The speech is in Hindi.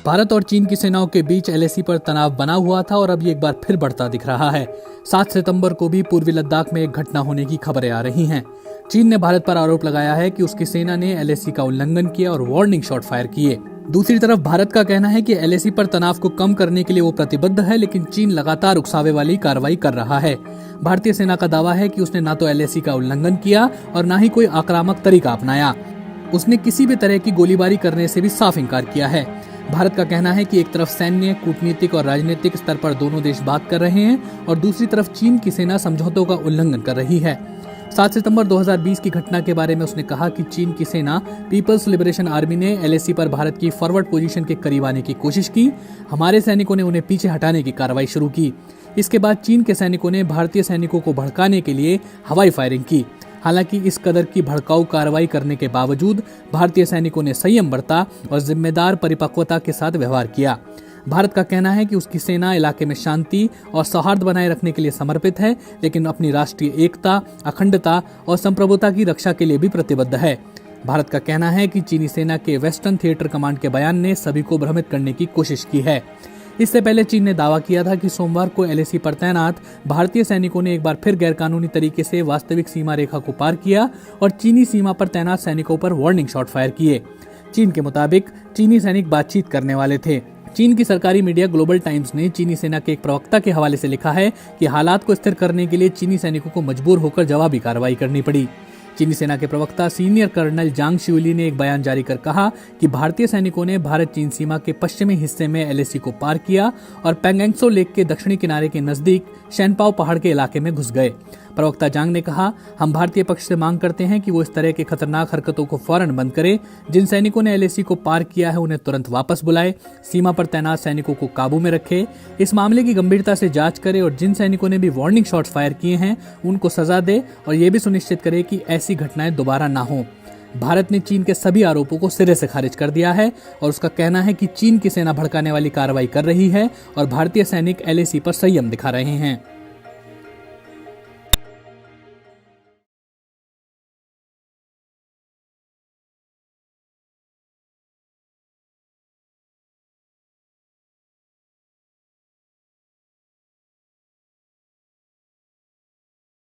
भारत और चीन की सेनाओं के बीच एलएसी पर तनाव बना हुआ था और अब ये एक बार फिर बढ़ता दिख रहा है। 7 सितंबर को भी पूर्वी लद्दाख में एक घटना होने की खबरें आ रही हैं। चीन ने भारत पर आरोप लगाया है कि उसकी सेना ने एलएसी का उल्लंघन किया और वार्निंग शॉट फायर किए। दूसरी तरफ भारत का कहना है कि एलएसी पर तनाव को कम करने के लिए वो प्रतिबद्ध है, लेकिन चीन लगातार उकसावे वाली कार्रवाई कर रहा है। भारतीय सेना का दावा है कि उसने न तो एलएसी का उल्लंघन किया और न ही कोई आक्रामक तरीका अपनाया। उसने किसी भी तरह की गोलीबारी करने से भी साफ इनकार किया है। भारत का कहना है कि एक तरफ सैन्य, कूटनीतिक और राजनीतिक स्तर पर दोनों देश बात कर रहे हैं और दूसरी तरफ चीन की सेना समझौतों का उल्लंघन कर रही है। 7 सितंबर 2020 की घटना के बारे में उसने कहा कि चीन की सेना पीपल्स लिबरेशन आर्मी ने एलएसी पर भारत की फॉरवर्ड पोजीशन के करीब आने की कोशिश की। हमारे सैनिकों ने उन्हें पीछे हटाने की कार्रवाई शुरू की। इसके बाद चीन के सैनिकों ने भारतीय सैनिकों को भड़काने के लिए हवाई फायरिंग की। हालांकि इस कदर की भड़काऊ कार्रवाई करने के बावजूद भारतीय सैनिकों ने संयम बरता और जिम्मेदार परिपक्वता के साथ व्यवहार किया। भारत का कहना है कि उसकी सेना इलाके में शांति और सौहार्द बनाए रखने के लिए समर्पित है, लेकिन अपनी राष्ट्रीय एकता, अखंडता और संप्रभुता की रक्षा के लिए भी प्रतिबद्ध है। भारत का कहना है कि चीनी सेना के वेस्टर्न थिएटर कमांड के बयान ने सभी को भ्रमित करने की कोशिश की है। इससे पहले चीन ने दावा किया था कि सोमवार को एलएसी पर तैनात भारतीय सैनिकों ने एक बार फिर गैरकानूनी तरीके से वास्तविक सीमा रेखा को पार किया और चीनी सीमा पर तैनात सैनिकों पर वार्निंग शॉट फायर किए। चीन के मुताबिक चीनी सैनिक बातचीत करने वाले थे। चीन की सरकारी मीडिया ग्लोबल टाइम्स ने चीनी सेना के एक प्रवक्ता के हवाले से लिखा है कि हालात को स्थिर करने के लिए चीनी सैनिकों को मजबूर होकर जवाबी कार्रवाई करनी पड़ी। चीनी सेना के प्रवक्ता सीनियर कर्नल जांग शिवली ने एक बयान जारी कर कहा कि भारतीय सैनिकों ने भारत चीन सीमा के पश्चिमी हिस्से में एलएसी को पार किया और पेंगेंगसो लेक के दक्षिणी किनारे के नजदीक शैनपाओ पहाड़ के इलाके में घुस गए। प्रवक्ता जांग ने कहा, हम भारतीय पक्ष से मांग करते हैं कि वो इस तरह के खतरनाक हरकतों को फौरन बंद करे। जिन सैनिकों ने एलएसी को पार किया है उन्हें तुरंत वापस बुलाए, सीमा पर तैनात सैनिकों को काबू में रखे, इस मामले की गंभीरता से जांच करे और जिन सैनिकों ने भी वार्निंग शॉट्स फायर किए हैं उनको सजा दे और ये भी सुनिश्चित करे कि ऐसी घटनाएं दोबारा ना हो। भारत ने चीन के सभी आरोपों को सिरे से खारिज कर दिया है और उसका कहना है कि चीन की सेना भड़काने वाली कार्रवाई कर रही है और भारतीय सैनिक एलएसी पर संयम दिखा रहे हैं।